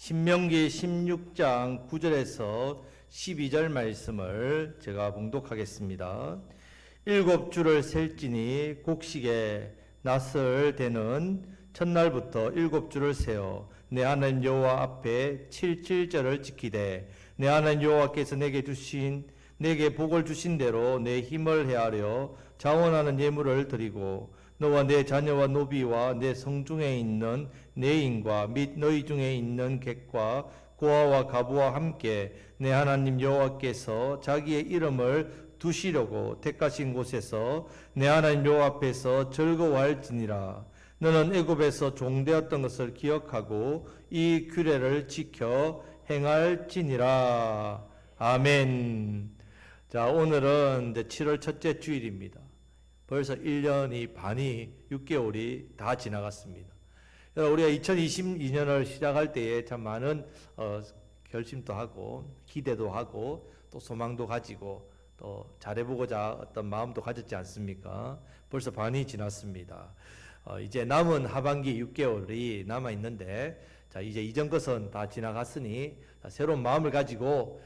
신명기 16장 9절에서 12절 말씀을 제가 봉독하겠습니다. 일곱 주를 셀지니 곡식에 낫을 대는 첫날부터 일곱 주를 세어 내 하나님 여호와 앞에 77절을 지키되 내 하나님 여호와께서 내게 복을 주신 대로 내 힘을 헤아려 자원하는 예물을 드리고 너와 내 자녀와 노비와 내 성중에 있는 내 인과 및 너희 중에 있는 객과 고아와 가부와 함께 내 하나님 여호와께서 자기의 이름을 두시려고 택하신 곳에서 내 하나님 여호와 앞에서 즐거워할지니라. 너는 애굽에서 종되었던 것을 기억하고 이 규례를 지켜 행할지니라. 아멘. 자, 오늘은 이제 7월 첫째 주일입니다. 벌써 1년이 반이 6개월이 다 지나갔습니다. 우리가 2022년을 시작할 때에 참 많은 결심도 하고 기대도 하고 또 소망도 가지고 또 잘해보고자 어떤 마음도 가졌지 않습니까? 벌써 반이 지났습니다. 이제 남은 하반기 6개월이 남아 있는데, 자, 이제 이전 것은 다 지나갔으니 새로운 마음을 가지고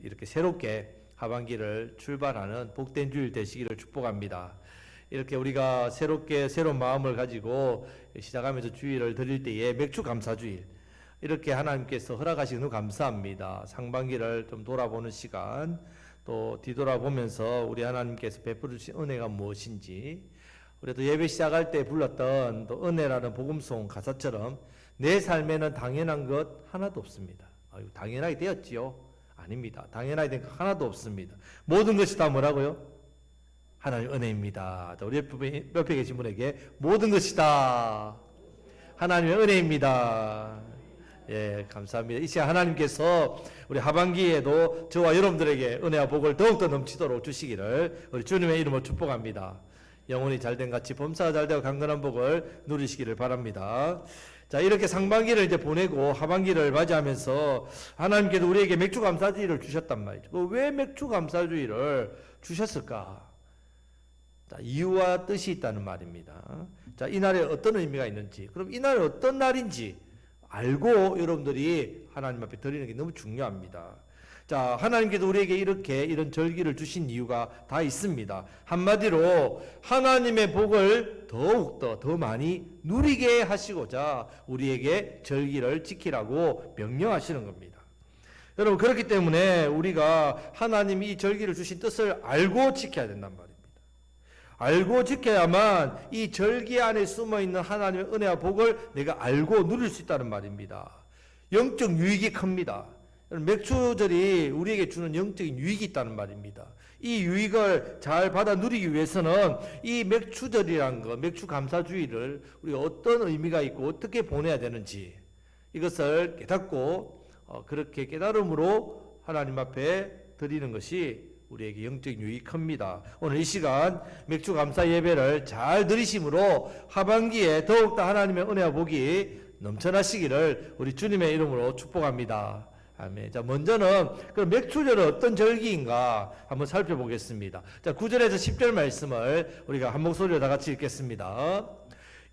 이렇게 새롭게 하반기를 출발하는 복된 주일 되시기를 축복합니다. 이렇게 우리가 새로운 마음을 가지고 시작하면서 주일을 드릴 때에 맥주 감사주일, 이렇게 하나님께서 허락하시는 감사합니다. 상반기를 좀 돌아보는 시간, 또 뒤돌아보면서 우리 하나님께서 베풀어 주신 은혜가 무엇인지, 우리 또 예배 시작할 때 불렀던 또 은혜라는 복음송 가사처럼 내 삶에는 당연한 것 하나도 없습니다. 당연하게 되었지요? 아닙니다. 당연하게 된 것 하나도 없습니다. 모든 것이 다 뭐라고요? 하나님 은혜입니다. 우리 옆에 계신 분에게 모든 것이 다 하나님의 은혜입니다. 예, 감사합니다. 이 시간 하나님께서 우리 하반기에도 저와 여러분들에게 은혜와 복을 더욱더 넘치도록 주시기를 우리 주님의 이름으로 축복합니다. 영혼이 잘된 같이 범사가 잘되고 강건한 복을 누리시기를 바랍니다. 자, 이렇게 상반기를 이제 보내고 하반기를 맞이하면서 하나님께서 우리에게 맥주 감사주의를 주셨단 말이죠. 왜 맥주 감사주의를 주셨을까? 자, 이유와 뜻이 있다는 말입니다. 자, 이날에 어떤 의미가 있는지, 그럼 이날이 어떤 날인지 알고 여러분들이 하나님 앞에 드리는 게 너무 중요합니다. 자, 하나님께서 우리에게 이런 절기를 주신 이유가 다 있습니다. 한마디로 하나님의 복을 더욱더 많이 누리게 하시고자 우리에게 절기를 지키라고 명령하시는 겁니다. 여러분, 그렇기 때문에 우리가 하나님이 이 절기를 주신 뜻을 알고 지켜야 된단 말입니다. 알고 지켜야만 이 절기 안에 숨어있는 하나님의 은혜와 복을 내가 알고 누릴 수 있다는 말입니다. 영적 유익이 큽니다. 맥주절이 우리에게 주는 영적인 유익이 있다는 말입니다. 이 유익을 잘 받아 누리기 위해서는 이 맥주절이라는 것, 맥주 감사주의를 우리가 어떤 의미가 있고 어떻게 보내야 되는지 이것을 깨닫고 그렇게 깨달음으로 하나님 앞에 드리는 것이 우리에게 영적인 유익이 큽니다. 오늘 이 시간 맥주 감사 예배를 잘 드리심으로 하반기에 더욱더 하나님의 은혜와 복이 넘쳐나시기를 우리 주님의 이름으로 축복합니다. 아멘. 자, 먼저는 그럼 맥주절은 어떤 절기인가 한번 살펴보겠습니다. 자, 9절에서 10절 말씀을 우리가 한 목소리로 다 같이 읽겠습니다.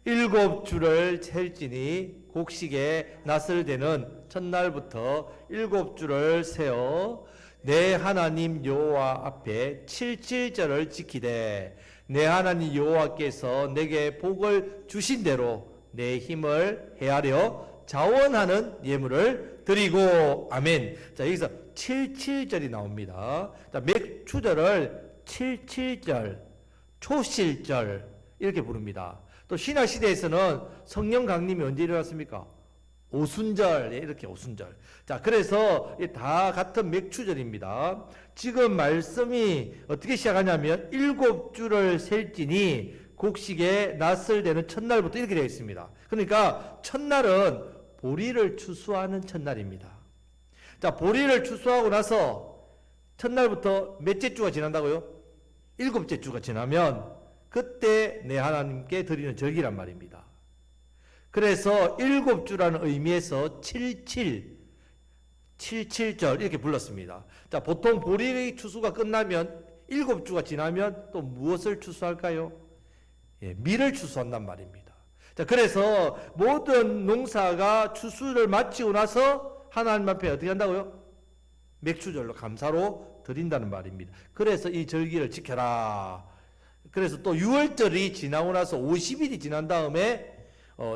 일곱 주를 셀지니 곡식에 낫을 대는 첫날부터 일곱 주를 세어 내 하나님 여호와 앞에 77절을 지키되 내 하나님 여호와께서 내게 복을 주신 대로 내 힘을 헤아려 자원하는 예물을 드리고. 아멘. 자, 여기서 77절이 나옵니다. 자, 맥주절을 77절, 초실절 이렇게 부릅니다. 또 신약 시대에서는 성령 강림이 언제 일어났습니까? 오순절, 이렇게 오순절. 자, 그래서 다 같은 맥주절입니다. 지금 말씀이 어떻게 시작하냐면 일곱 주를 셀지니 곡식에 낫을 대는 첫날부터 이렇게 되어 있습니다. 그러니까 첫날은 보리를 추수하는 첫날입니다. 자, 보리를 추수하고 나서 첫날부터 몇째 주가 지난다고요? 일곱째 주가 지나면 그때 내 하나님께 드리는 절기란 말입니다. 그래서 일곱 주라는 의미에서 77절 이렇게 불렀습니다. 자, 보통 보리 추수가 끝나면 일곱 주가 지나면 또 무엇을 추수할까요? 예, 밀을 추수한단 말입니다. 자, 그래서 모든 농사가 추수를 마치고 나서 하나님 앞에 어떻게 한다고요? 맥추절로 감사로 드린다는 말입니다. 그래서 이 절기를 지켜라. 그래서 또 6월절이 지나고 나서 50일이 지난 다음에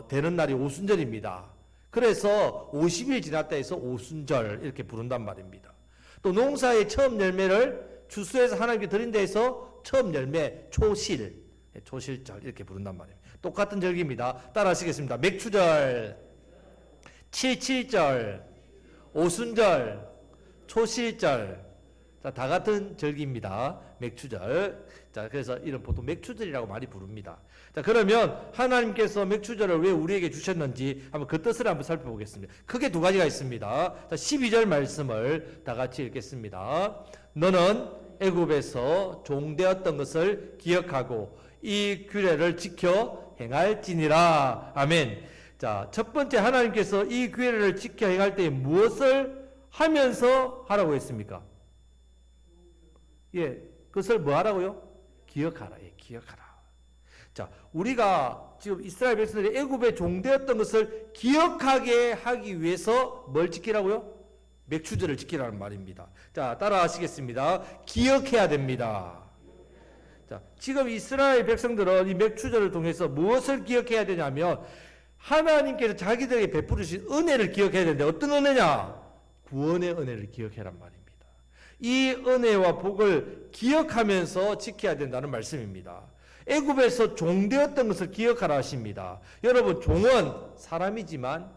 되는 날이 오순절입니다. 그래서 50일 지났다 해서 오순절 이렇게 부른단 말입니다. 또 농사의 처음 열매를 추수해서 하나님께 드린다 해서 처음 열매 초실, 초실절 이렇게 부른단 말입니다. 똑같은 절기입니다. 따라 하시겠습니다. 맥추절, 칠칠절, 오순절, 초실절. 자, 다 같은 절기입니다. 맥추절. 자, 그래서 이런 보통 맥추절이라고 많이 부릅니다. 자, 그러면 하나님께서 맥추절을 왜 우리에게 주셨는지 한번 그 뜻을 한번 살펴보겠습니다. 크게 두 가지가 있습니다. 자, 12절 말씀을 다 같이 읽겠습니다. 너는 애굽에서 종되었던 것을 기억하고 이 규례를 지켜 행할지니라. 아멘. 자, 첫 번째 하나님께서 이 규례를 지켜 행할 때 무엇을 하면서 하라고 했습니까? 예, 그것을 뭐 하라고요? 기억하라. 예, 기억하라. 자, 우리가 지금 이스라엘 백성들이 애굽에 종되었던 것을 기억하게 하기 위해서 뭘 지키라고요? 맥추절을 지키라는 말입니다. 자, 따라 하시겠습니다. 기억해야 됩니다. 자, 지금 이스라엘 백성들은 이 맥추절을 통해서 무엇을 기억해야 되냐면 하나님께서 자기들에게 베푸르신 은혜를 기억해야 되는데 어떤 은혜냐? 구원의 은혜를 기억해란 말입니다. 이 은혜와 복을 기억하면서 지켜야 된다는 말씀입니다. 애굽에서 종되었던 것을 기억하라 하십니다. 여러분, 종은 사람이지만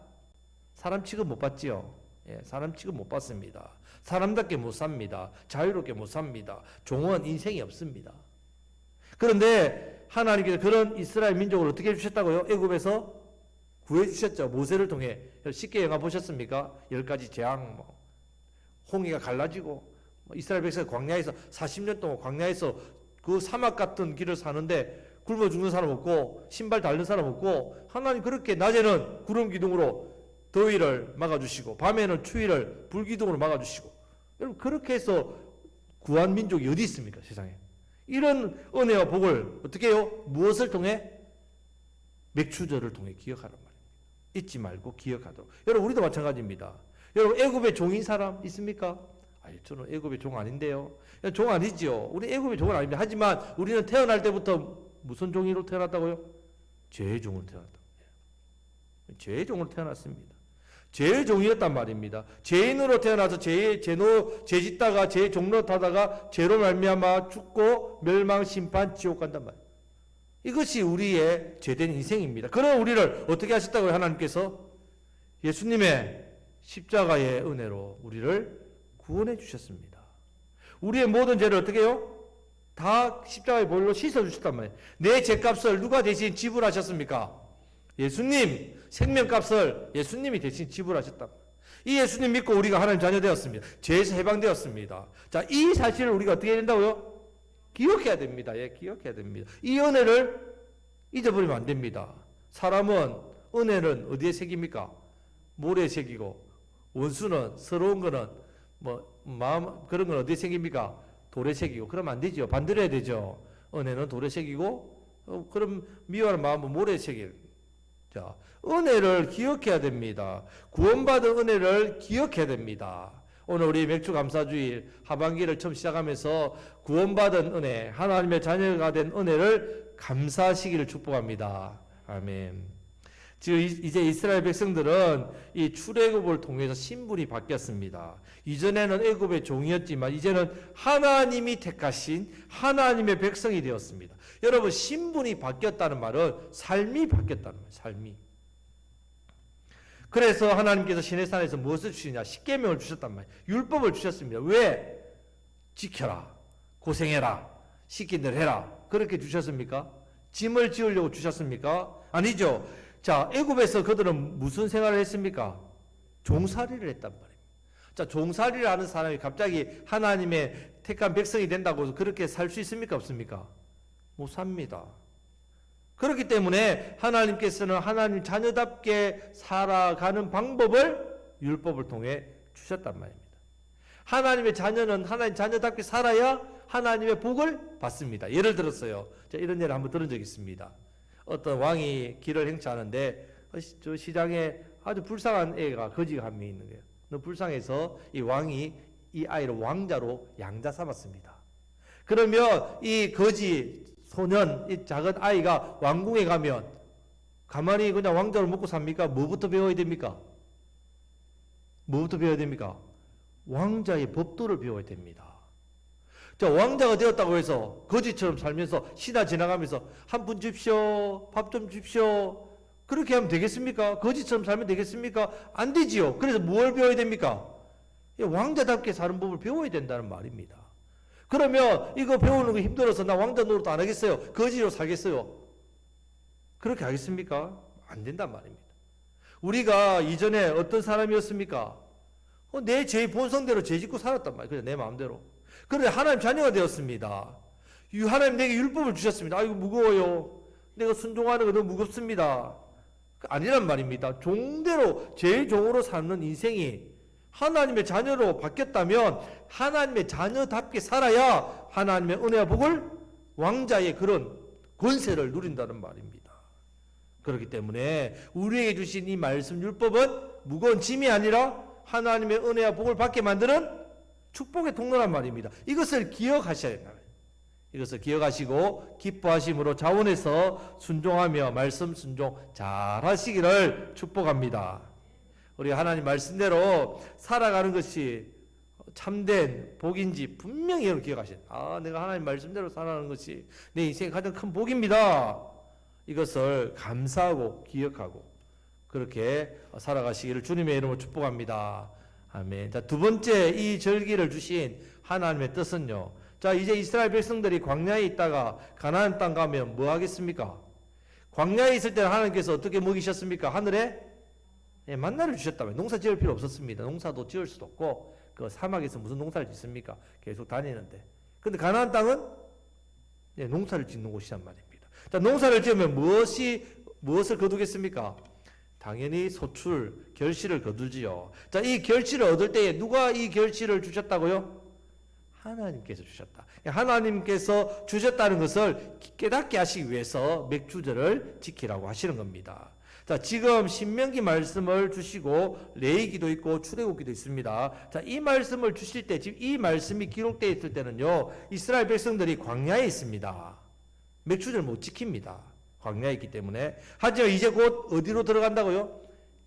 사람 취급 못 받지요. 예, 사람 취급 못 받습니다. 사람답게 못 삽니다. 자유롭게 못 삽니다. 종은 인생이 없습니다. 그런데 하나님께서 그런 이스라엘 민족을 어떻게 해주셨다고요? 애굽에서 구해주셨죠. 모세를 통해. 쉽게 영화 보셨습니까? 10가지 재앙, 홍해가 갈라지고 이스라엘 백성이 광야에서 40년 동안 광야에서 그 사막 같은 길을 사는데 굶어 죽는 사람 없고 신발 닳는 사람 없고 하나님 그렇게 낮에는 구름 기둥으로 더위를 막아주시고 밤에는 추위를 불 기둥으로 막아주시고 여러분 그렇게 해서 구한 민족이 어디 있습니까 세상에. 이런 은혜와 복을 어떻게 해요? 무엇을 통해? 맥추절을 통해 기억하란 말입니다. 잊지 말고 기억하도록. 여러분 우리도 마찬가지입니다. 여러분 애굽의 종인 사람 있습니까? 아니, 저는 애굽의 종 아닌데요. 종 아니지요. 우리 애굽의 종은 아닙니다. 하지만 우리는 태어날 때부터 무슨 종으로 태어났다고요? 죄의 종으로 태어났다. 죄의 종으로 태어났습니다. 죄의 종이었단 말입니다. 죄인으로 태어나서 죄 짓다가 죄의 종로 타다가 죄로 말미암아 죽고 멸망 심판 지옥 간단 말이에요. 이것이 우리의 죄된 인생입니다. 그런 우리를 어떻게 하셨다고요? 하나님께서 예수님의 십자가의 은혜로 우리를 구원해 주셨습니다. 우리의 모든 죄를 어떻게 해요? 다 십자가의 보혈로 씻어 주셨단 말이에요. 내 죄값을 누가 대신 지불하셨습니까? 예수님. 생명값을 예수님이 대신 지불하셨단 말이에요. 이 예수님 믿고 우리가 하나님 자녀 되었습니다. 죄에서 해방되었습니다. 자, 이 사실을 우리가 어떻게 해야 된다고요? 기억해야 됩니다. 예, 기억해야 됩니다. 이 은혜를 잊어버리면 안 됩니다. 사람은 은혜는 어디에 새깁니까? 모래에 새기고 원수는 서러운 거는 마음 그런 건 어디에 새깁니까? 돌에 새기고. 그러면 안 되죠. 반대로 해야 되죠. 은혜는 돌에 새기고 그럼 미워하는 마음은 모래에 새길. 자, 은혜를 기억해야 됩니다. 구원받은 은혜를 기억해야 됩니다. 오늘 우리 맥주 감사주일 하반기를 처음 시작하면서 구원받은 은혜, 하나님의 자녀가 된 은혜를 감사하시기를 축복합니다. 아멘. 지금 이제 이스라엘 백성들은 이 출애굽을 통해서 신분이 바뀌었습니다. 이전에는 애굽의 종이었지만 이제는 하나님이 택하신 하나님의 백성이 되었습니다. 여러분 신분이 바뀌었다는 말은 삶이 바뀌었다는 말이에요. 삶이. 그래서 하나님께서 시내산에서 무엇을 주시냐? 십계명을 주셨단 말이에요. 율법을 주셨습니다. 왜? 지켜라. 고생해라. 시킨 대로 해라. 그렇게 주셨습니까? 짐을 지으려고 주셨습니까? 아니죠. 자, 애굽에서 그들은 무슨 생활을 했습니까? 종살이를 했단 말입니다. 자, 종살이를 하는 사람이 갑자기 하나님의 택한 백성이 된다고 해서 그렇게 살 수 있습니까? 없습니까? 못 삽니다. 그렇기 때문에 하나님께서는 하나님 자녀답게 살아가는 방법을 율법을 통해 주셨단 말입니다. 하나님의 자녀는 하나님 자녀답게 살아야 하나님의 복을 받습니다. 예를 들었어요. 자, 이런 예를 한번 들은 적이 있습니다. 어떤 왕이 길을 행차하는데 저 시장에 아주 불쌍한 애가 거지가 한 명 있는 거예요. 너무 불쌍해서 이 왕이 이 아이를 왕자로 양자 삼았습니다. 그러면 이 거지 소년, 이 작은 아이가 왕궁에 가면 가만히 그냥 왕자로 먹고 삽니까? 뭐부터 배워야 됩니까? 뭐부터 배워야 됩니까? 왕자의 법도를 배워야 됩니다. 자, 왕자가 되었다고 해서 거지처럼 살면서 시나 지나가면서 한 푼 줍시오, 밥 좀 줍시오, 그렇게 하면 되겠습니까? 거지처럼 살면 되겠습니까? 안 되지요. 그래서 뭘 배워야 됩니까? 왕자답게 사는 법을 배워야 된다는 말입니다. 그러면 이거 배우는 거 힘들어서 나 왕자 노릇 안 하겠어요, 거지로 살겠어요, 그렇게 하겠습니까? 안 된단 말입니다. 우리가 이전에 어떤 사람이었습니까? 내 제 본성대로 죄 짓고 살았단 말이에요. 그냥 내 마음대로. 그런데 하나님 자녀가 되었습니다. 하나님 내게 율법을 주셨습니다. 아이고 무거워요, 내가 순종하는 거 너무 무겁습니다. 아니란 말입니다. 종대로 제 종으로 사는 인생이 하나님의 자녀로 바뀌었다면 하나님의 자녀답게 살아야 하나님의 은혜와 복을, 왕자의 그런 권세를 누린다는 말입니다. 그렇기 때문에 우리에게 주신 이 말씀 율법은 무거운 짐이 아니라 하나님의 은혜와 복을 받게 만드는 축복의 통로란 말입니다. 이것을 기억하셔야 된다. 이것을 기억하시고 기뻐하심으로 자원해서 순종하며 말씀 순종 잘 하시기를 축복합니다. 우리 하나님 말씀대로 살아가는 것이 참된 복인지 분명히 여러분 기억하셔야 돼요. 내가 하나님 말씀대로 살아가는 것이 내 인생의 가장 큰 복입니다. 이것을 감사하고 기억하고 그렇게 살아가시기를 주님의 이름으로 축복합니다. 아멘. 자, 두 번째 이 절기를 주신 하나님의 뜻은요. 자, 이제 이스라엘 백성들이 광야에 있다가 가나안 땅 가면 뭐 하겠습니까? 광야에 있을 때는 하나님께서 어떻게 먹이셨습니까? 하늘에 만나를 주셨다면 농사 지을 필요 없었습니다. 농사도 지을 수도 없고 그 사막에서 무슨 농사를 짓습니까? 계속 다니는데. 근데 가나안 땅은 농사를 짓는 곳이란 말입니다. 자, 농사를 지으면 무엇을 거두겠습니까? 당연히 소출, 결실을 거두지요. 자, 이 결실을 얻을 때에 누가 이 결실을 주셨다고요? 하나님께서 주셨다. 하나님께서 주셨다는 것을 깨닫게 하시기 위해서 맥주절을 지키라고 하시는 겁니다. 자, 지금 신명기 말씀을 주시고 레위기도 있고 출애굽기도 있습니다. 자, 이 말씀을 주실 때, 지금 이 말씀이 기록되어 있을 때는요, 이스라엘 백성들이 광야에 있습니다. 맥주절 못 지킵니다. 광야에 있기 때문에. 하지만 이제 곧 어디로 들어간다고요?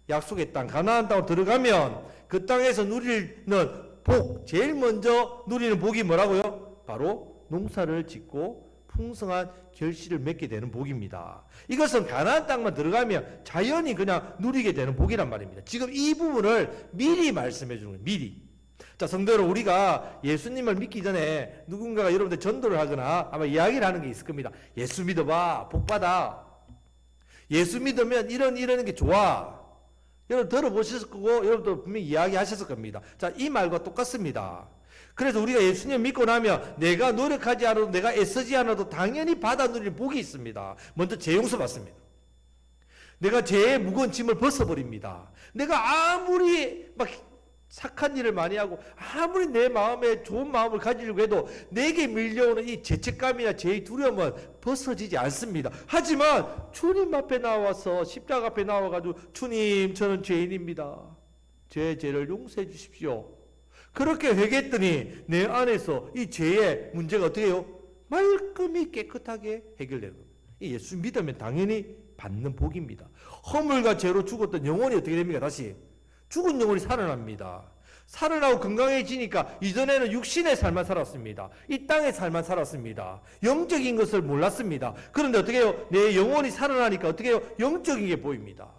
약속의 땅, 가나안 땅으로 들어가면 그 땅에서 누리는 복, 제일 먼저 누리는 복이 뭐라고요? 바로 농사를 짓고 풍성한 결실을 맺게 되는 복입니다. 이것은 가나안 땅만 들어가면 자연히 그냥 누리게 되는 복이란 말입니다. 지금 이 부분을 미리 말씀해 주는 거예요. 미리. 자, 성도 여러분, 우리가 예수님을 믿기 전에 누군가가 여러분들 전도를 하거나 아마 이야기를 하는 게 있을 겁니다. 예수 믿어봐, 복 받아. 예수 믿으면 이런 게 좋아. 여러분 들어보셨을 거고 여러분도 분명히 이야기하셨을 겁니다. 자, 이 말과 똑같습니다. 그래서 우리가 예수님 믿고 나면 내가 노력하지 않아도 내가 애쓰지 않아도 당연히 받아 누릴 복이 있습니다. 먼저 죄 용서 받습니다. 내가 죄의 무거운 짐을 벗어버립니다. 내가 아무리 막 착한 일을 많이 하고 아무리 내 마음에 좋은 마음을 가지려고 해도 내게 밀려오는 이 죄책감이나 죄의 두려움은 벗어지지 않습니다. 하지만 주님 앞에 나와서 십자가 앞에 나와가지고 주님, 저는 죄인입니다. 제 죄를 용서해 주십시오. 그렇게 회개했더니 내 안에서 이 죄의 문제가 어떻게 해요? 말끔히 깨끗하게 해결되는 겁니다. 이 예수 믿으면 당연히 받는 복입니다. 허물과 죄로 죽었던 영혼이 어떻게 됩니까? 다시 죽은 영혼이 살아납니다. 살아나고 건강해지니까 이전에는 육신의 삶만 살았습니다. 이 땅의 삶만 살았습니다. 영적인 것을 몰랐습니다. 그런데 어떻게 해요? 내 영혼이 살아나니까 어떻게 해요? 영적인 게 보입니다.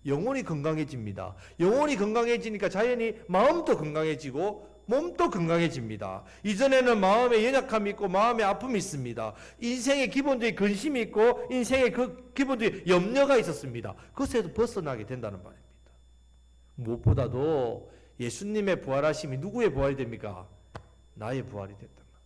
영혼이 건강해집니다. 영혼이 건강해지니까 자연히 마음도 건강해지고 몸도 건강해집니다. 이전에는 마음에 연약함이 있고 마음에 아픔이 있습니다. 인생의 기본적인 근심이 있고 인생의 그 기본적인 염려가 있었습니다. 그것에서 벗어나게 된다는 말입니다. 무엇보다도 예수님의 부활하심이 누구의 부활이 됩니까? 나의 부활이 됐단 말입니다.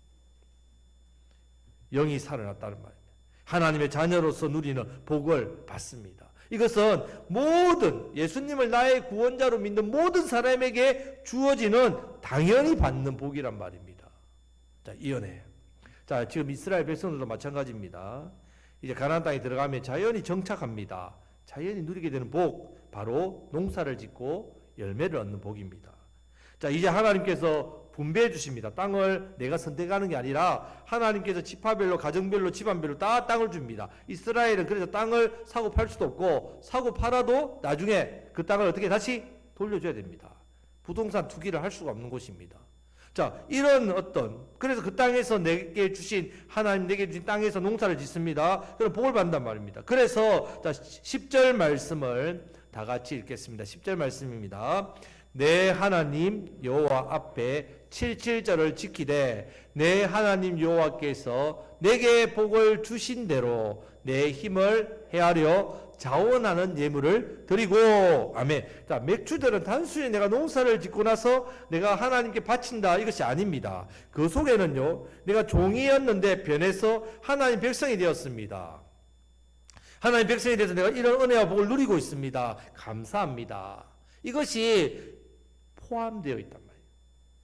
영이 살아났다는 말입니다. 하나님의 자녀로서 누리는 복을 받습니다. 이것은 모든 예수님을 나의 구원자로 믿는 모든 사람에게 주어지는 당연히 받는 복이란 말입니다. 자, 이 은혜. 자, 지금 이스라엘 백성들도 마찬가지입니다. 이제 가나안 땅에 들어가면 자연히 정착합니다. 자연히 누리게 되는 복, 바로 농사를 짓고 열매를 얻는 복입니다. 자, 이제 하나님께서 분배해 주십니다. 땅을 내가 선택하는 게 아니라 하나님께서 지파별로, 가정별로, 집안별로 다 땅을 줍니다. 이스라엘은 그래서 땅을 사고 팔 수도 없고, 사고 팔아도 나중에 그 땅을 어떻게 다시 돌려줘야 됩니다. 부동산 투기를 할 수가 없는 곳입니다. 자, 이런 그래서 그 땅에서 내게 주신, 하나님 내게 주신 땅에서 농사를 짓습니다. 그럼 복을 받는단 말입니다. 그래서 자, 10절 말씀을 다 같이 읽겠습니다. 10절 말씀입니다. 내 하나님 여호와 앞에 7절을 지키되 내 하나님 여호와께서 내게 복을 주신 대로 내 힘을 헤아려 자원하는 예물을 드리고. 아멘. 자, 맥주들은 단순히 내가 농사를 짓고 나서 내가 하나님께 바친다, 이것이 아닙니다. 그 속에는요, 내가 종이었는데 변해서 하나님 백성이 되었습니다. 하나님 백성이 돼서 내가 이런 은혜와 복을 누리고 있습니다. 감사합니다. 이것이 포함되어 있단 말이에요.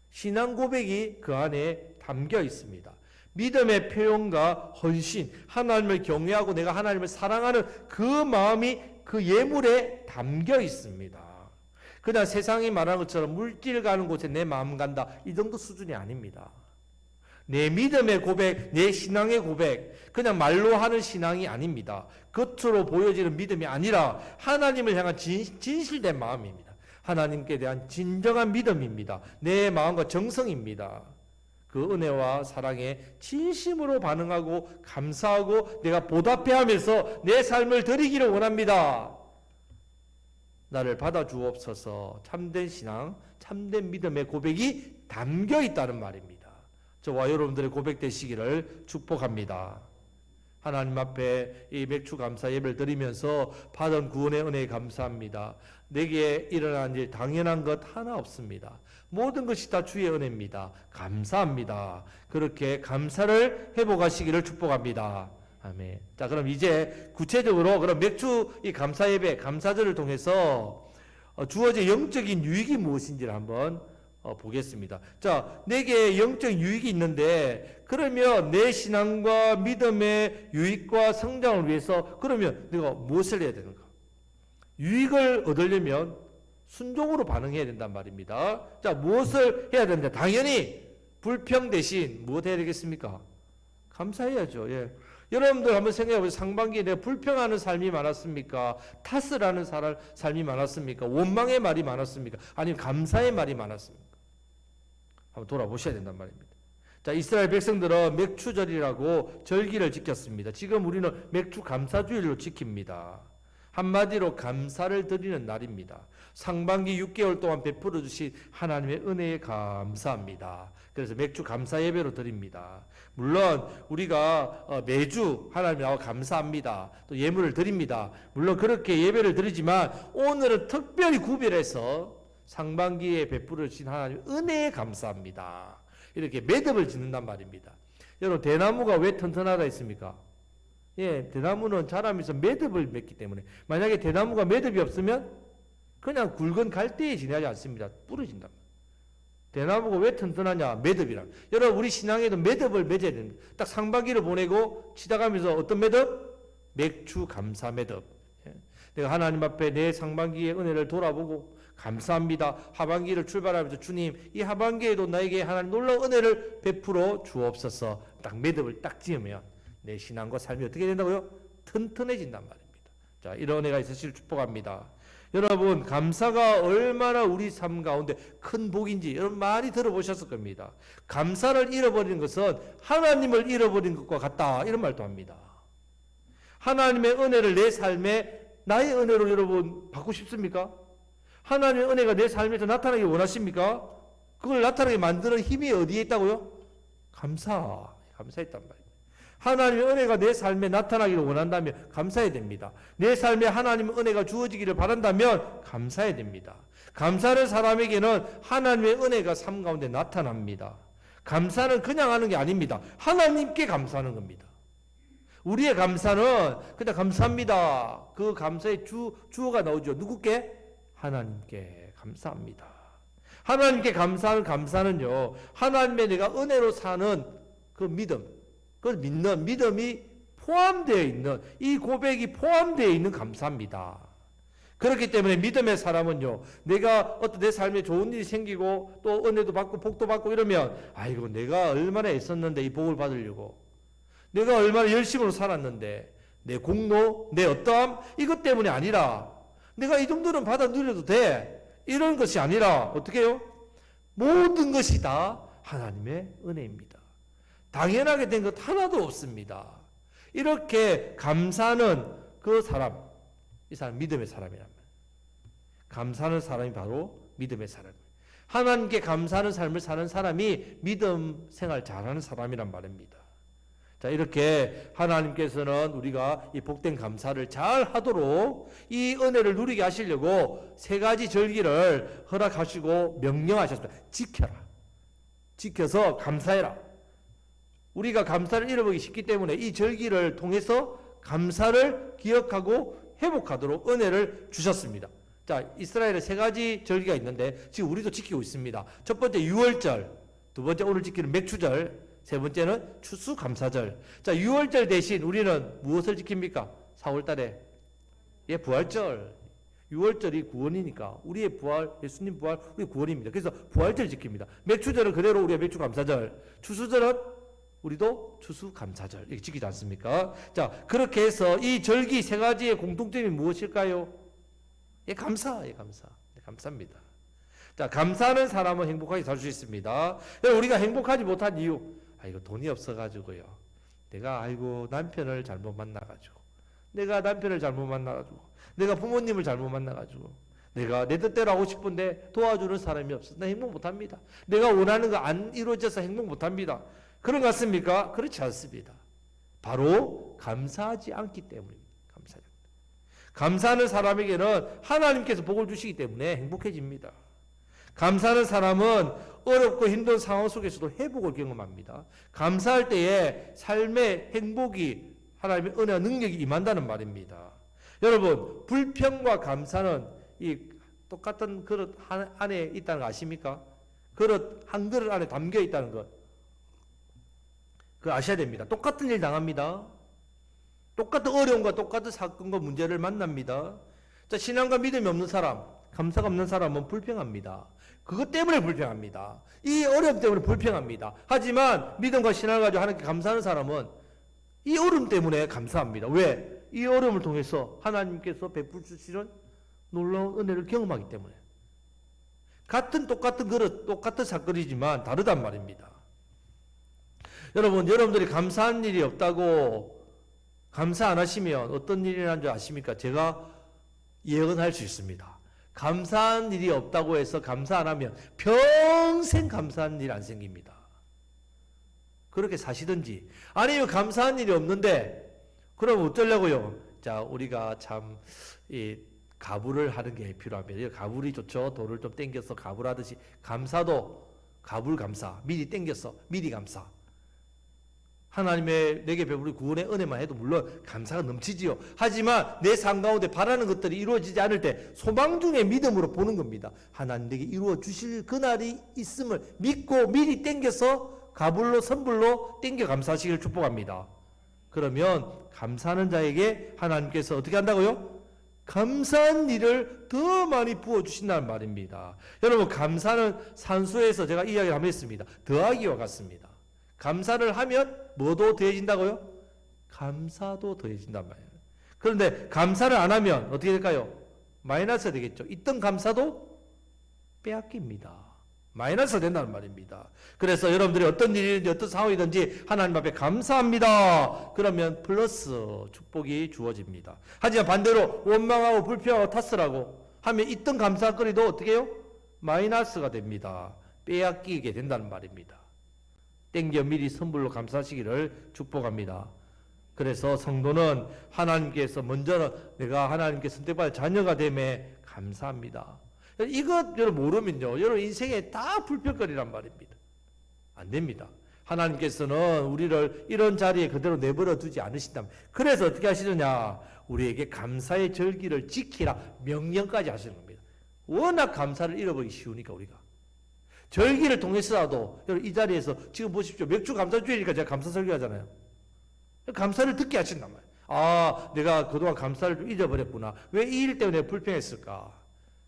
신앙 고백이 그 안에 담겨 있습니다. 믿음의 표현과 헌신, 하나님을 경외하고 내가 하나님을 사랑하는 그 마음이 그 예물에 담겨 있습니다. 그냥 세상이 말하는 것처럼 물길 가는 곳에 내 마음 간다, 이 정도 수준이 아닙니다. 내 믿음의 고백, 내 신앙의 고백, 그냥 말로 하는 신앙이 아닙니다. 겉으로 보여지는 믿음이 아니라 하나님을 향한 진실된 마음입니다. 하나님께 대한 진정한 믿음입니다. 내 마음과 정성입니다. 그 은혜와 사랑에 진심으로 반응하고 감사하고 내가 보답해 하면서 내 삶을 드리기를 원합니다. 나를 받아주옵소서. 참된 신앙, 참된 믿음의 고백이 담겨 있다는 말입니다. 저와 여러분들의 고백 되시기를 축복합니다. 하나님 앞에 이 맥주 감사 예배를 드리면서 받은 구원의 은혜에 감사합니다. 내게 일어난 일 당연한 것 하나 없습니다. 모든 것이 다 주의 은혜입니다. 감사합니다. 그렇게 감사를 회복하시기를 축복합니다. 아멘. 자, 그럼 이제 구체적으로 그럼 맥주 이 감사 예배, 감사절을 통해서 주어진 영적인 유익이 무엇인지를 한번 보겠습니다. 자, 내게 영적 유익이 있는데 그러면 내 신앙과 믿음의 유익과 성장을 위해서 그러면 내가 무엇을 해야 되는가? 유익을 얻으려면 순종으로 반응해야 된단 말입니다. 자, 무엇을 해야 되는가? 당연히 불평 대신 무엇 해야 되겠습니까? 감사해야죠. 예. 여러분들 한번 생각해 보세요. 상반기에 내가 불평하는 삶이 많았습니까? 탓을 하는 삶이 많았습니까? 원망의 말이 많았습니까? 아니면 감사의 말이 많았습니까? 한번 돌아보셔야 된단 말입니다. 자, 이스라엘 백성들은 맥주절이라고 절기를 지켰습니다. 지금 우리는 맥주 감사주일로 지킵니다. 한마디로 감사를 드리는 날입니다. 상반기 6개월 동안 베풀어 주신 하나님의 은혜에 감사합니다. 그래서 맥주 감사 예배로 드립니다. 물론 우리가 매주 하나님 나와 감사합니다. 또 예물을 드립니다. 물론 그렇게 예배를 드리지만 오늘은 특별히 구별해서 상반기에 베풀어 주신 하나님 은혜에 감사합니다. 이렇게 매듭을 짓는단 말입니다. 여러분, 대나무가 왜 튼튼하다 했습니까? 예, 대나무는 자라면서 매듭을 맺기 때문에 만약에 대나무가 매듭이 없으면 그냥 굵은 갈대에 지나지 않습니다. 부러진다. 대나무가 왜 튼튼하냐? 매듭이라. 여러분, 우리 신앙에도 매듭을 맺어야 됩니다. 딱 상반기를 보내고 지나가면서 어떤 매듭? 맥주 감사 매듭. 예. 내가 하나님 앞에 내 상반기의 은혜를 돌아보고 감사합니다. 하반기를 출발하면서 주님, 이 하반기에도 나에게 하나님 놀라운 은혜를 베풀어 주옵소서. 딱 매듭을 딱 지으면 내 신앙과 삶이 어떻게 된다고요? 튼튼해진단 말입니다. 자, 이런 은혜가 있으시길 축복합니다. 여러분, 감사가 얼마나 우리 삶 가운데 큰 복인지 여러분 많이 들어보셨을 겁니다. 감사를 잃어버리는 것은 하나님을 잃어버린 것과 같다, 이런 말도 합니다. 하나님의 은혜를 내 삶에 나의 은혜로 여러분 받고 싶습니까? 하나님의 은혜가 내 삶에서 나타나기 원하십니까? 그걸 나타나게 만드는 힘이 어디에 있다고요? 감사했단 말이에요. 하나님의 은혜가 내 삶에 나타나기를 원한다면 감사해야 됩니다. 내 삶에 하나님의 은혜가 주어지기를 바란다면 감사해야 됩니다. 감사하는 사람에게는 하나님의 은혜가 삶 가운데 나타납니다. 감사는 그냥 하는 게 아닙니다. 하나님께 감사하는 겁니다. 우리의 감사는 그냥 감사합니다. 그 감사의 주어가 나오죠. 누구께? 하나님께 감사합니다. 하나님께 감사하는 감사는요, 하나님의 내가 은혜로 사는 그 믿음, 그걸 믿는 믿음이 포함되어 있는, 이 고백이 포함되어 있는 감사입니다. 그렇기 때문에 믿음의 사람은요, 내가 어떤 내 삶에 좋은 일이 생기고 또 은혜도 받고 복도 받고 이러면, 아이고 내가 얼마나 애썼는데 이 복을 받으려고, 내가 얼마나 열심으로 살았는데 내 공로, 내 어떠함, 이것 때문이 아니라 내가 이 정도는 받아 누려도 돼, 이런 것이 아니라 어떻게 해요? 모든 것이 다 하나님의 은혜입니다. 당연하게 된 것 하나도 없습니다. 이렇게 감사하는 그 사람, 이 사람 믿음의 사람이란 말이에요. 감사하는 사람이 바로 믿음의 사람이에요. 하나님께 감사하는 삶을 사는 사람이 믿음 생활 잘하는 사람이란 말입니다. 자, 이렇게 하나님께서는 우리가 이 복된 감사를 잘 하도록 이 은혜를 누리게 하시려고 세 가지 절기를 허락하시고 명령하셨습니다. 지켜라. 지켜서 감사해라. 우리가 감사를 잃어버리기 쉽기 때문에 이 절기를 통해서 감사를 기억하고 회복하도록 은혜를 주셨습니다. 자, 이스라엘에 세 가지 절기가 있는데 지금 우리도 지키고 있습니다. 첫 번째 유월절, 두 번째 오늘 지키는 맥추절, 세 번째는 추수감사절. 자, 유월절 대신 우리는 무엇을 지킵니까? 4월달에 예, 부활절. 유월절이 구원이니까 우리의 부활, 예수님 부활, 우리 구원입니다. 그래서 부활절 지킵니다. 맥추절은 그대로 우리가 맥추감사절, 추수절은 우리도 추수감사절 이렇게 지키지 않습니까? 자, 그렇게 해서 이 절기 세 가지의 공통점이 무엇일까요? 예, 감사. 예, 감사. 네, 감사입니다. 자, 감사하는 사람은 행복하게 살 수 있습니다. 우리가 행복하지 못한 이유, 이거 돈이 없어가지고요. 내가 남편을 잘못 만나가지고, 내가 남편을 잘못 만나가지고, 내가 부모님을 잘못 만나가지고, 내가 내 뜻대로 하고 싶은데 도와주는 사람이 없어. 나 행복 못합니다. 내가 원하는 거 안 이루어져서 행복 못합니다. 그런 것 같습니까? 그렇지 않습니다. 바로 감사하지 않기 때문입니다. 감사하는 사람에게는 하나님께서 복을 주시기 때문에 행복해집니다. 감사하는 사람은 어렵고 힘든 상황 속에서도 회복을 경험합니다. 감사할 때에 삶의 행복이 하나님의 은혜와 능력이 임한다는 말입니다. 여러분, 불평과 감사는 이 똑같은 그릇 안에 있다는 거 아십니까? 그릇 한 그릇 안에 담겨 있다는 것. 그거 아셔야 됩니다. 똑같은 일 당합니다. 똑같은 어려움과 똑같은 사건과 문제를 만납니다. 자, 신앙과 믿음이 없는 사람, 감사가 없는 사람은 불평합니다. 그것 때문에 불평합니다. 이 어려움 때문에 불평합니다. 하지만 믿음과 신앙을 가지고 하나님께 감사하는 사람은 이 어려움 때문에 감사합니다. 왜? 이 어려움을 통해서 하나님께서 베풀 주시는 놀라운 은혜를 경험하기 때문에. 똑같은 그릇, 똑같은 사건이지만 다르단 말입니다. 여러분들이 감사한 일이 없다고 감사 안 하시면 어떤 일이 일어난 줄 아십니까? 제가 예언할 수 있습니다. 감사한 일이 없다고 해서 감사 안 하면 평생 감사한 일 안 생깁니다. 그렇게 사시든지, 아니면 감사한 일이 없는데 그럼 어쩌려고요? 자, 우리가 참 가불을 하는 게 필요합니다. 가불이 좋죠. 돌을 좀 땡겨서 가불하듯이 감사도 가불 감사, 미리 땡겨서 미리 감사. 하나님의 내게 베풀이 구원의 은혜만 해도 물론 감사가 넘치지요. 하지만 내 삶 가운데 바라는 것들이 이루어지지 않을 때 소망 중에 믿음으로 보는 겁니다. 하나님 내게 이루어 주실 그날이 있음을 믿고 미리 땡겨서 가불로 선불로 땡겨 감사하시기를 축복합니다. 그러면 감사하는 자에게 하나님께서 어떻게 한다고요? 감사한 일을 더 많이 부어주신다는 말입니다. 여러분, 감사는 산수에서 제가 이야기를 한번 했습니다. 더하기와 같습니다. 감사를 하면 뭐도 더해진다고요? 감사도 더해진단 말이에요. 그런데 감사를 안 하면 어떻게 될까요? 마이너스가 되겠죠. 있던 감사도 빼앗깁니다. 마이너스가 된다는 말입니다. 그래서 여러분들이 어떤 일이든지 어떤 상황이든지 하나님 앞에 감사합니다. 그러면 플러스 축복이 주어집니다. 하지만 반대로 원망하고 불평하고 탓을 하면 있던 감사거리도 어떻게 해요? 마이너스가 됩니다. 빼앗기게 된다는 말입니다. 땡겨 미리 선불로 감사하시기를 축복합니다. 그래서 성도는 하나님께서 먼저 내가 하나님께 선택받은 자녀가 됨에 감사합니다. 이것 여러분 모르면요, 여러분 인생에 다 불평거리란 말입니다. 안 됩니다. 하나님께서는 우리를 이런 자리에 그대로 내버려 두지 않으신다면, 그래서 어떻게 하시느냐, 우리에게 감사의 절기를 지키라 명령까지 하시는 겁니다. 워낙 감사를 잃어버리기 쉬우니까 우리가 절기를 통해서라도, 여러분 이 자리에서 지금 보십시오. 맥주 감사주일이니까 제가 감사 설교하잖아요. 감사를 듣게 하신단 말이에요. 아, 내가 그동안 감사를 좀 잊어버렸구나. 왜 이 일 때문에 불평했을까?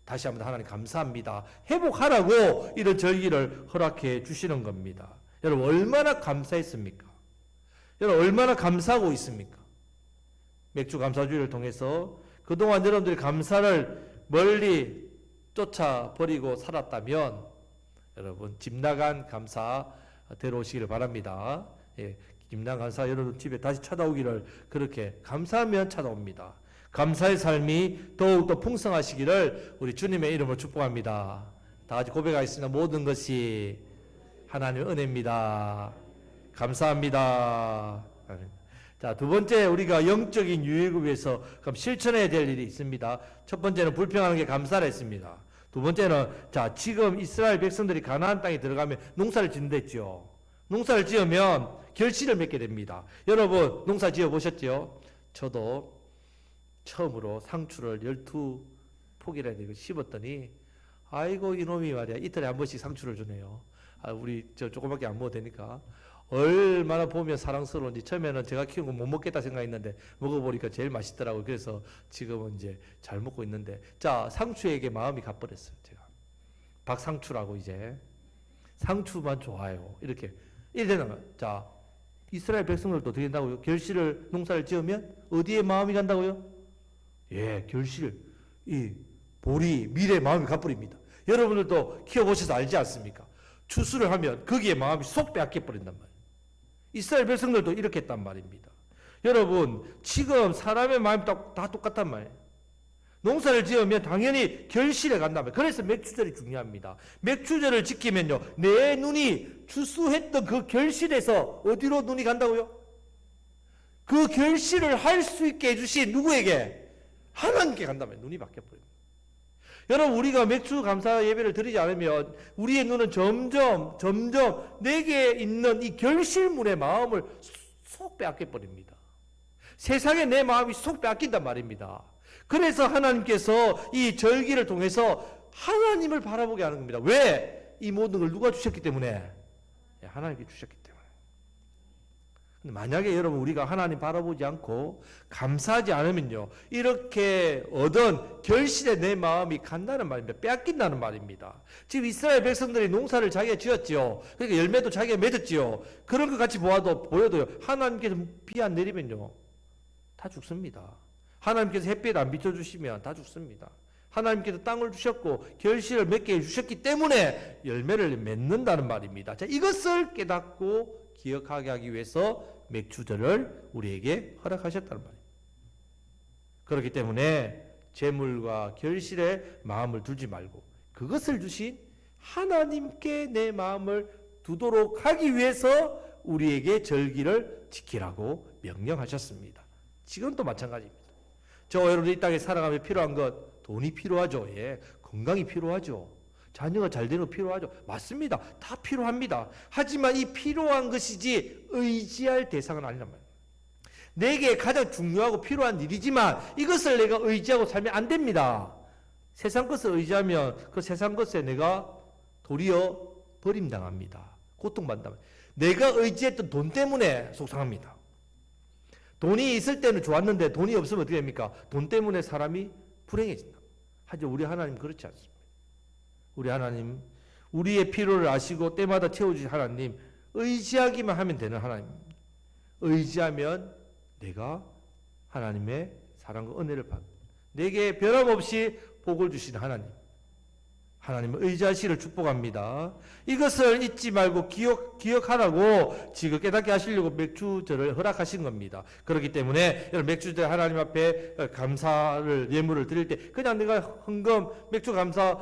다시 한번 하나님 감사합니다. 회복하라고 이런 절기를 허락해 주시는 겁니다. 여러분 얼마나 감사했습니까? 여러분 얼마나 감사하고 있습니까? 맥주 감사주의를 통해서 그동안 여러분들이 감사를 멀리 쫓아버리고 살았다면 여러분 집 나간 감사 데려오시기를 바랍니다. 예, 집 나간 감사 여러분 집에 다시 찾아오기를 그렇게 감사하면 찾아옵니다. 감사의 삶이 더욱더 풍성하시기를 우리 주님의 이름으로 축복합니다. 다 같이 고백하겠습니다. 모든 것이 하나님의 은혜입니다. 감사합니다. 자, 두 번째 우리가 영적인 유익을 그럼 실천해야 될 일이 있습니다. 첫 번째는 불평하는 게 감사를 했습니다. 두 번째는 자, 지금 이스라엘 백성들이 가나안 땅에 들어가면 농사를 짓는댔죠. 농사를 지으면 결실을 맺게 됩니다. 여러분 농사 지어 보셨죠? 저도 처음으로 상추를 12포기나 되고 심었더니 아이고 이놈이 말이야 이틀에 한 번씩 상추를 주네요. 아, 우리 저 조그맣게 안 먹어도 되니까 얼마나 보면 사랑스러운지 처음에는 제가 키운 거 못 먹겠다 생각했는데 먹어보니까 제일 맛있더라고요. 그래서 지금은 이제 잘 먹고 있는데 자 상추에게 마음이 가버렸어요. 제가 박상추라고 이제 상추만 좋아요. 이렇게 되는 자 이스라엘 백성들도 어떻게 된다고요? 결실을 농사를 지으면 어디에 마음이 간다고요? 예, 결실 이 보리 밀에 마음이 가버립니다. 여러분들도 키워보셔서 알지 않습니까? 추수를 하면 거기에 마음이 쏙 빼앗겨 버린단 말이에요. 이스라엘 백성들도 이렇게 했단 말입니다. 여러분 지금 사람의 마음이 다 똑같단 말이에요. 농사를 지으면 당연히 결실에 간단 말이에요. 그래서 맥추절이 중요합니다. 맥추절을 지키면요 내 눈이 추수했던 그 결실에서 어디로 눈이 간다고요? 그 결실을 할 수 있게 해주신 누구에게? 하나님께 간단 말이에요. 눈이 바뀌어버립니다. 여러분 우리가 맥주 감사 예배를 드리지 않으면 우리의 눈은 점점 내게 있는 이 결실물의 마음을 쏙 빼앗겨버립니다. 세상에 내 마음이 쏙 빼앗긴단 말입니다. 그래서 하나님께서 이 절기를 통해서 하나님을 바라보게 하는 겁니다. 왜? 이 모든 걸 누가 주셨기 때문에? 하나님께 주셨기 때문에. 근데 만약에 여러분 우리가 하나님 바라보지 않고 감사하지 않으면요 이렇게 얻은 결실에 내 마음이 간다는 말입니다. 빼앗긴다는 말입니다. 지금 이스라엘 백성들이 농사를 자기가 지었지요. 그러니까 열매도 자기가 맺었지요. 그런 것 같이 보여도요 하나님께서 비 안 내리면요 다 죽습니다. 하나님께서 햇빛 안 비춰주시면 다 죽습니다. 하나님께서 땅을 주셨고 결실을 맺게 해주셨기 때문에 열매를 맺는다는 말입니다. 자, 이것을 깨닫고 기억하게 하기 위해서 맥주절을 우리에게 허락하셨다는 말이에요. 그렇기 때문에 재물과 결실에 마음을 두지 말고 그것을 주신 하나님께 내 마음을 두도록 하기 위해서 우리에게 절기를 지키라고 명령하셨습니다. 지금도 마찬가지입니다. 저 여러분 이 땅에 살아가며 필요한 것 돈이 필요하죠. 예, 건강이 필요하죠. 자녀가 잘 되는 거 필요하죠. 맞습니다. 다 필요합니다. 하지만 이 필요한 것이지 의지할 대상은 아니란 말이에요. 내게 가장 중요하고 필요한 일이지만 이것을 내가 의지하고 살면 안 됩니다. 세상 것을 의지하면 그 세상 것에 내가 도리어 버림당합니다. 고통받는다. 내가 의지했던 돈 때문에 속상합니다. 돈이 있을 때는 좋았는데 돈이 없으면 어떻게 됩니까? 돈 때문에 사람이 불행해진다. 하지만 우리 하나님 그렇지 않습니다. 우리 하나님, 우리의 필요를 아시고 때마다 채워주신 하나님, 의지하기만 하면 되는 하나님입니다. 의지하면 내가 하나님의 사랑과 은혜를 받고 내게 변함없이 복을 주시는 하나님, 하나님을 의지하시기를 축복합니다. 이것을 잊지 말고 기억하라고 지금 깨닫게 하시려고 맥주절을 허락하신 겁니다. 그렇기 때문에 여러분 맥주절 하나님 앞에 감사를 예물을 드릴 때 그냥 내가 헌금 맥주 감사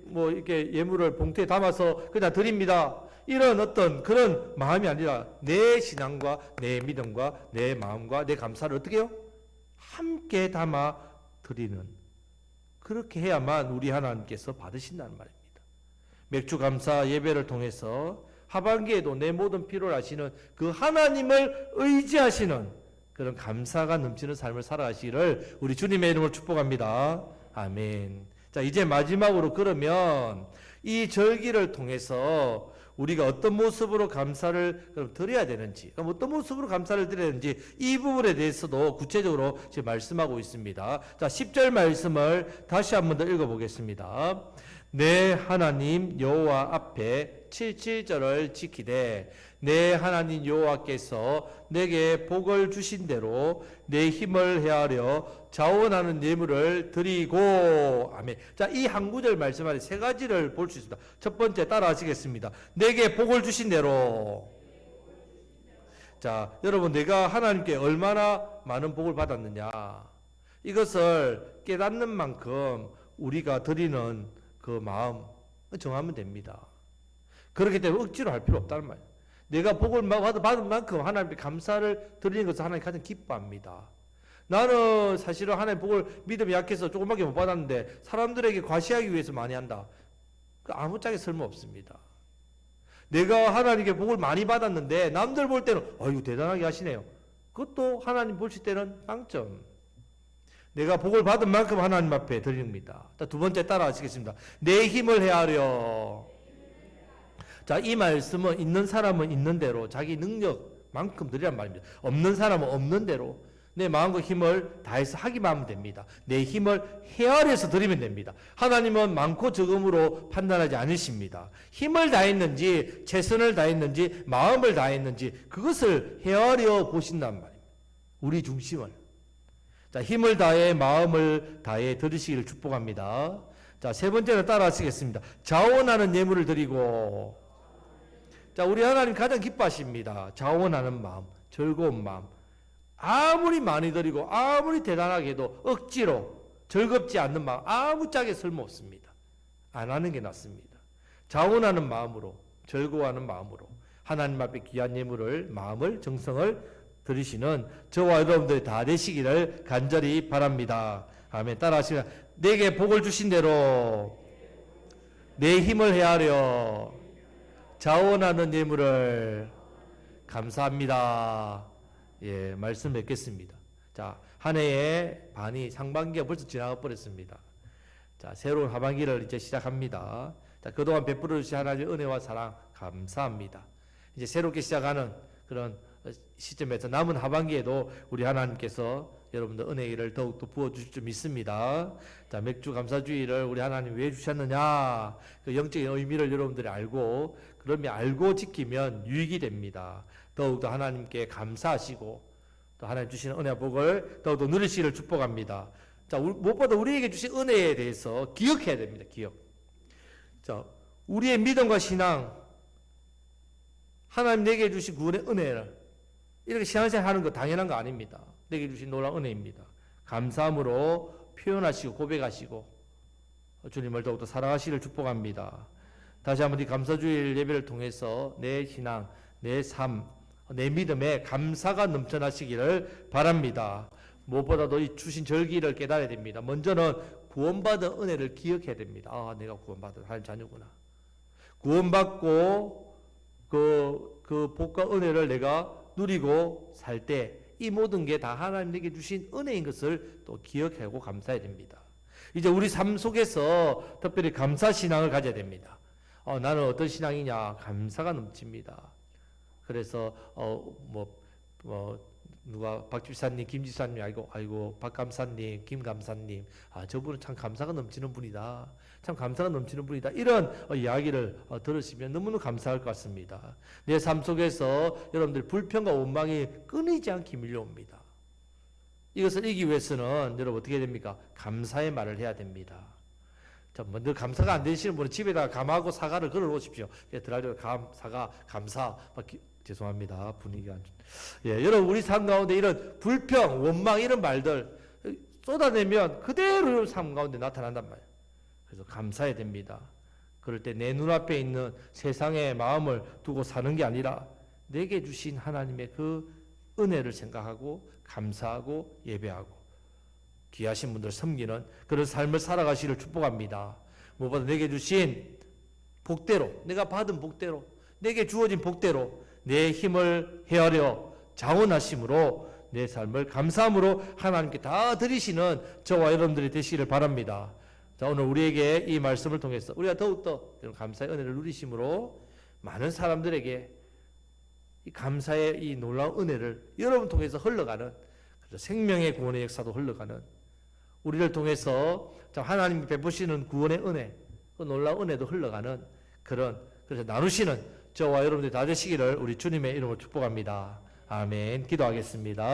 뭐 이렇게 예물을 봉투에 담아서 그냥 드립니다. 이런 어떤 그런 마음이 아니라 내 신앙과 내 믿음과 내 마음과 내 감사를 어떻게 해요? 함께 담아 드리는, 그렇게 해야만 우리 하나님께서 받으신다는 말입니다. 맥주 감사 예배를 통해서 하반기에도 내 모든 필요를 아시는 그 하나님을 의지하시는 그런 감사가 넘치는 삶을 살아가시기를 우리 주님의 이름으로 축복합니다. 아멘. 자, 이제 마지막으로 그러면 이 절기를 통해서 우리가 어떤 모습으로 감사를 그럼 드려야 되는지, 그럼 어떤 모습으로 감사를 드려야 되는지 이 부분에 대해서도 구체적으로 지금 말씀하고 있습니다. 자, 10절 말씀을 다시 한번 더 읽어보겠습니다. 내 하나님 여호와 앞에 7절을 지키되 내 하나님 여호와께서 내게 복을 주신 대로 내 힘을 헤아려 자원하는 예물을 드리고. 아멘. 자, 이 한 구절 말씀 안에 세 가지를 볼 수 있습니다. 첫 번째 따라 하시겠습니다. 내게 복을 주신 대로. 자, 여러분, 내가 하나님께 얼마나 많은 복을 받았느냐, 이것을 깨닫는 만큼 우리가 드리는 그 마음 정하면 됩니다. 그렇기 때문에 억지로 할 필요 없다는 말이에요. 내가 복을 받은 만큼 하나님께 감사를 드리는 것을 하나님 가장 기뻐합니다. 나는 사실은 하나님 복을 믿음이 약해서 조금밖에 못 받았는데 사람들에게 과시하기 위해서 많이 한다. 아무짝에 쓸모없습니다. 내가 하나님께 복을 많이 받았는데 남들 볼 때는 아이고 대단하게 하시네요. 그것도 하나님 보실 때는 빵점. 내가 복을 받은 만큼 하나님 앞에 드립니다. 두 번째 따라 하시겠습니다. 내 힘을 헤아려. 자, 이 말씀은 있는 사람은 있는 대로 자기 능력만큼 드리란 말입니다. 없는 사람은 없는 대로 내 마음과 힘을 다해서 하기만 하면 됩니다. 내 힘을 헤아려서 드리면 됩니다. 하나님은 많고 적음으로 판단하지 않으십니다. 힘을 다했는지 최선을 다했는지 마음을 다했는지 그것을 헤아려 보신단 말입니다. 우리 중심을. 자, 힘을 다해 마음을 다해 드리시기를 축복합니다. 자, 세 번째는 따라 하시겠습니다. 자원하는 예물을 드리고. 자, 우리 하나님 가장 기뻐하십니다. 자원하는 마음, 즐거운 마음. 아무리 많이 드리고 아무리 대단하게 해도 억지로 즐겁지 않는 마음 아무짝에 쓸모없습니다. 안 하는 게 낫습니다. 자원하는 마음으로, 즐거워하는 마음으로 하나님 앞에 귀한 예물을, 마음을, 정성을 드리시는 저와 여러분들이 다 되시기를 간절히 바랍니다. 아멘. 따라 하시면 내게 복을 주신 대로 내 힘을 헤아려 자원하는 예물을. 감사합니다. 예, 말씀 맺겠습니다. 자, 한 해의 반이 상반기가 벌써 지나가 버렸습니다. 자, 새로운 하반기를 이제 시작합니다. 자, 그동안 베풀어 주신 하나님의 은혜와 사랑 감사합니다. 이제 새롭게 시작하는 그런 시점에서 남은 하반기에도 우리 하나님께서 여러분들 은혜를 더욱더 부어주실 줄 믿습니다. 자, 맥주 감사주의를 우리 하나님 왜 주셨느냐, 그 영적인 의미를 여러분들이 알고, 그러면 알고 지키면 유익이 됩니다. 더욱더 하나님께 감사하시고 또 하나님 주시는 은혜와 복을 더욱더 누리시기를 축복합니다. 자, 무엇보다 우리에게 주신 은혜에 대해서 기억해야 됩니다. 기억. 자, 우리의 믿음과 신앙, 하나님 내게 주신 구원의 은혜를 이렇게 신앙생활 하는 거 당연한 거 아닙니다. 내게 주신 놀라운 은혜입니다. 감사함으로 표현하시고 고백하시고 주님을 더욱더 사랑하시기를 축복합니다. 다시 한번 이 감사주일 예배를 통해서 내 신앙, 내 삶, 내 믿음에 감사가 넘쳐나시기를 바랍니다. 무엇보다도 이 주신 절기를 깨달아야 됩니다. 먼저는 구원받은 은혜를 기억해야 됩니다. 아, 내가 구원받은 하나님 자녀구나. 구원받고 그 복과 은혜를 내가 누리고 살 때 이 모든 게 다 하나님 내게 주신 은혜인 것을 또 기억하고 감사해야 됩니다. 이제 우리 삶 속에서 특별히 감사 신앙을 가져야 됩니다. 나는 어떤 신앙이냐? 감사가 넘칩니다. 그래서 누가 박 집사님, 김 집사님 아이고 박 감사님, 김 감사님, 저분은 참 감사가 넘치는 분이다. 참 감사가 넘치는 분이다. 이런 이야기를 들으시면 너무너무 감사할 것 같습니다. 내 삶 속에서 여러분들 불평과 원망이 끊이지 않게 밀려옵니다. 이것을 이기기 위해서는 여러분 어떻게 됩니까? 감사의 말을 해야 됩니다. 자, 먼저 감사가 안 되시는 분은 집에다가 감하고 사과를 걸어 놓으십시오. 들어가서 사과, 감사. 죄송합니다. 분위기가 안 좋. 예, 여러분 우리 삶 가운데 이런 불평, 원망 이런 말들 쏟아내면 그대로 삶 가운데 나타난단 말이에요. 그래서 감사해야 됩니다. 그럴 때 내 눈앞에 있는 세상의 마음을 두고 사는 게 아니라 내게 주신 하나님의 그 은혜를 생각하고 감사하고 예배하고 귀하신 분들 섬기는 그런 삶을 살아가시기를 축복합니다. 무엇보다 내게 주신 복대로, 내가 받은 복대로, 내게 주어진 복대로 내 힘을 헤아려 자원하심으로 내 삶을 감사함으로 하나님께 다 드리시는 저와 여러분들이 되시기를 바랍니다. 자, 오늘 우리에게 이 말씀을 통해서 우리가 더욱더 이런 감사의 은혜를 누리심으로 많은 사람들에게 이 감사의 이 놀라운 은혜를 여러분 통해서 흘러가는, 생명의 구원의 역사도 흘러가는, 우리를 통해서 하나님이 베푸시는 구원의 은혜, 그 놀라운 은혜도 흘러가는 그래서 나누시는 저와 여러분들이 다 되시기를 우리 주님의 이름으로 축복합니다. 아멘. 기도하겠습니다.